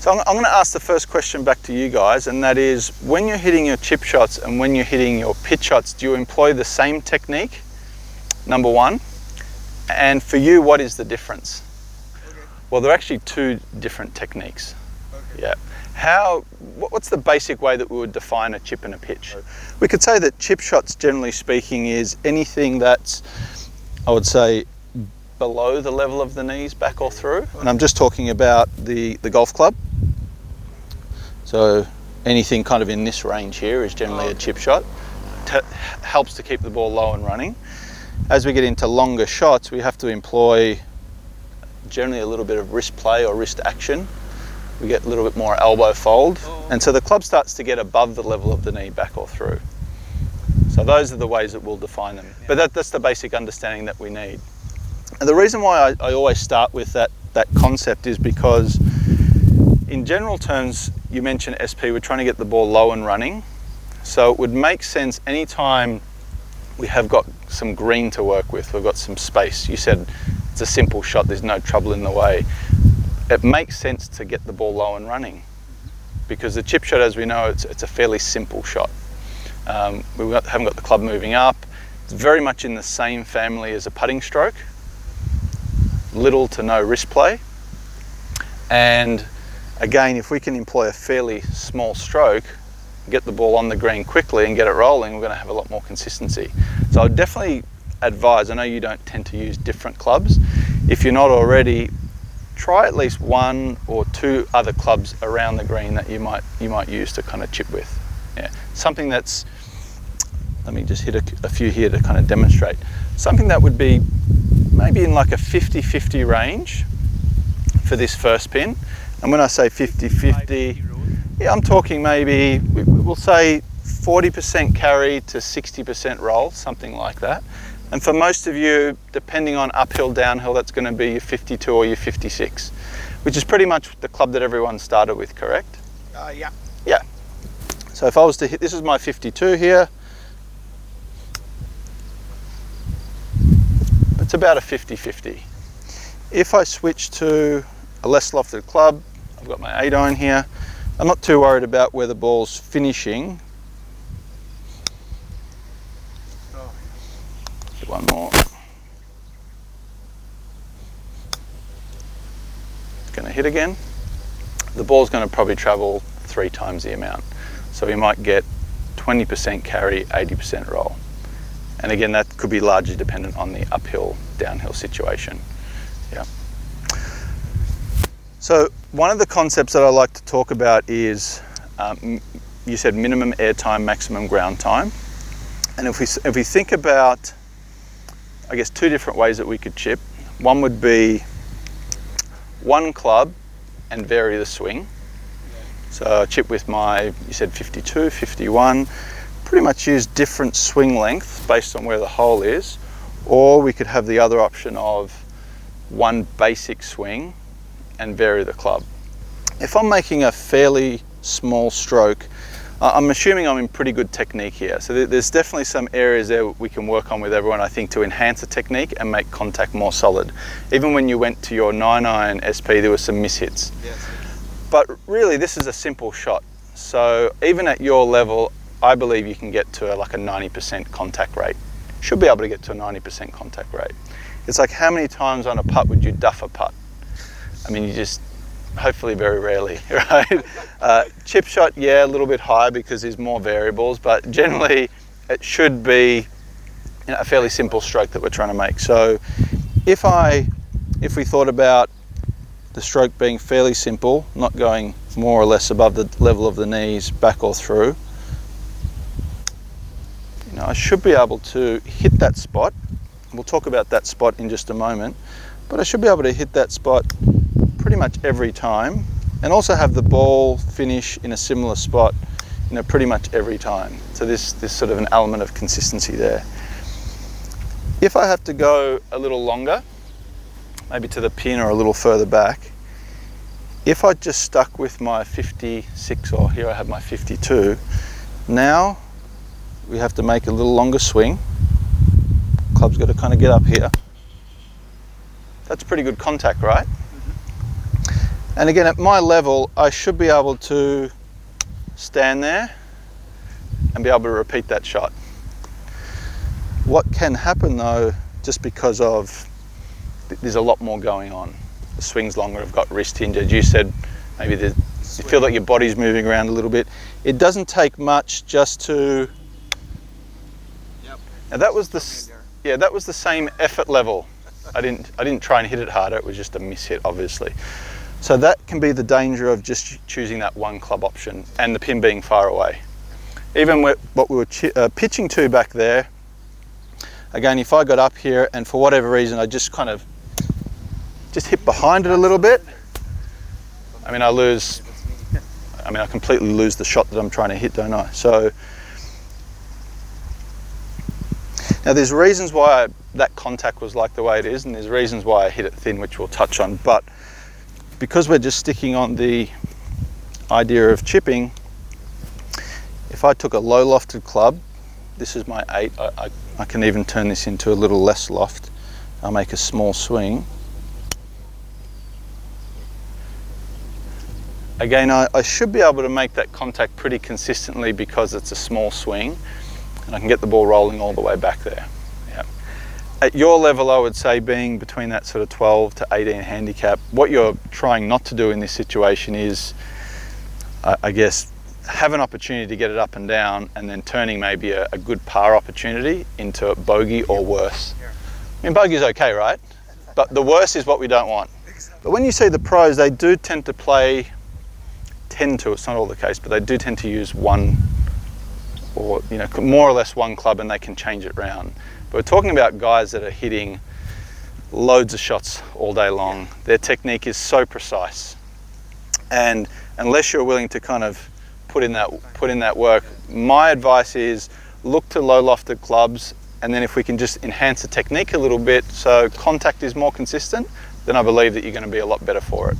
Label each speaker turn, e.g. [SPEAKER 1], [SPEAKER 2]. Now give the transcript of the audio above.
[SPEAKER 1] So I'm going to ask the first question back to you guys, and that is, when you're hitting your chip shots and when you're hitting your pitch shots, do you employ the same technique? Number one. And for you, what is the difference? Okay. Well, they're actually two different techniques. Okay. Yeah. What's the basic way that we would define a chip and a pitch? Okay. We could say that chip shots, generally speaking, is anything that's, I would say, below the level of the knees, back or through. And I'm just talking about the golf club. So anything kind of in this range here is generally a chip shot. Helps to keep the ball low and running. As we get into longer shots, we have to employ generally a little bit of wrist play or wrist action. We get a little bit more elbow fold. And so the club starts to get above the level of the knee, back or through. So those are the ways that we'll define them. But that's the basic understanding that we need. And the reason why I always start with that concept is because in general terms, you mentioned SP, we're trying to get the ball low and running. So it would make sense anytime we have got some green to work with, we've got some space. You said it's a simple shot, there's no trouble in the way. It makes sense to get the ball low and running because the chip shot, as we know, it's a fairly simple shot. We haven't got the club moving up. It's very much in the same family as a putting stroke. Little to no wrist play. And again, if we can employ a fairly small stroke, get the ball on the green quickly and get it rolling, we're going to have a lot more consistency. So I would definitely advise, I know you don't tend to use different clubs. If you're not already, try at least one or two other clubs around the green that you might use to kind of chip with. Yeah, something that's, let me just hit a few here to kind of demonstrate. Something that would be maybe in like a 50-50 range for this first pin. And when I say 50-50, yeah, I'm talking maybe, we'll say 40% carry to 60% roll, something like that. And for most of you, depending on uphill, downhill, that's going to be your 52 or your 56, which is pretty much the club that everyone started with, correct?
[SPEAKER 2] Yeah.
[SPEAKER 1] Yeah. So if I was to hit, this is my 52 here. It's about a 50-50. If I switch to a less lofted club, I've got my 8-iron here. I'm not too worried about where the ball's finishing. Get one more. It's going to hit again. The ball's going to probably travel 3 times the amount. So we might get 20% carry, 80% roll. And again, that could be largely dependent on the uphill, downhill situation. Yeah. So one of the concepts that I like to talk about is, you said minimum air time, maximum ground time. And if we think about, I guess, 2 different ways that we could chip. One would be one club and vary the swing. So chip with my, you said 52, 51, pretty much use different swing lengths based on where the hole is. Or we could have the other option of one basic swing and vary the club. If I'm making a fairly small stroke, I'm assuming I'm in pretty good technique here. So there's definitely some areas there we can work on with everyone, I think, to enhance the technique and make contact more solid. Even when you went to your 9-iron SP, there were some mishits. Yes. But really, this is a simple shot. So even at your level, I believe you can get to like a 90% contact rate. Should be able to get to a 90% contact rate. It's like, how many times on a putt would you duff a putt? I mean, you just, hopefully very rarely, right? Chip shot, yeah, a little bit higher because there's more variables, but generally it should be, you know, a fairly simple stroke that we're trying to make. So if we thought about the stroke being fairly simple, not going more or less above the level of the knees, back or through, you know, I should be able to hit that spot. We'll talk about that spot in just a moment, but I should be able to hit that spot pretty much every time, and also have the ball finish in a similar spot, you know, pretty much every time. So this sort of an element of consistency there. If I have to go a little longer, maybe to the pin or a little further back, if I just stuck with my 56, or here I have my 52, now we have to make a little longer swing. Club's got to kind of get up here. That's pretty good contact, right? And again, at my level, I should be able to stand there and be able to repeat that shot. What can happen though, just because of there's a lot more going on. The swing's longer, I've got wrist hinge. As you said, maybe you feel like your body's moving around a little bit. It doesn't take much just to.
[SPEAKER 2] Yep.
[SPEAKER 1] Now that was the same effort level. I didn't try and hit it harder. It was just a miss hit, obviously. So that can be the danger of just choosing that one club option and the pin being far away. Even with what we were pitching to back there. Again, if I got up here and for whatever reason I just kind of hit behind it a little bit, I mean, I completely lose the shot that I'm trying to hit, don't I? So now there's reasons why that contact was like the way it is, and there's reasons why I hit it thin, which we'll touch on. But because we're just sticking on the idea of chipping, if I took a low lofted club, this is my 8, I can even turn this into a little less loft. I'll make a small swing. Again, I should be able to make that contact pretty consistently because it's a small swing, and I can get the ball rolling all the way back there. Yeah. At your level, I would say being between that sort of 12 to 18 handicap, what you're trying not to do in this situation is, I guess, have an opportunity to get it up and down, and then turning maybe a good par opportunity into bogey or worse. I mean, bogey's okay, right? But the worse is what we don't want. But when you see the pros, they do tend to it's not all the case, but they do tend to use one, or more or less one club, and they can change it round. But we're talking about guys that are hitting loads of shots all day long. Their technique is so precise, and unless you're willing to kind of put in that work, my advice is look to low lofted clubs, and then if we can just enhance the technique a little bit so contact is more consistent, then I believe that you're going to be a lot better for it.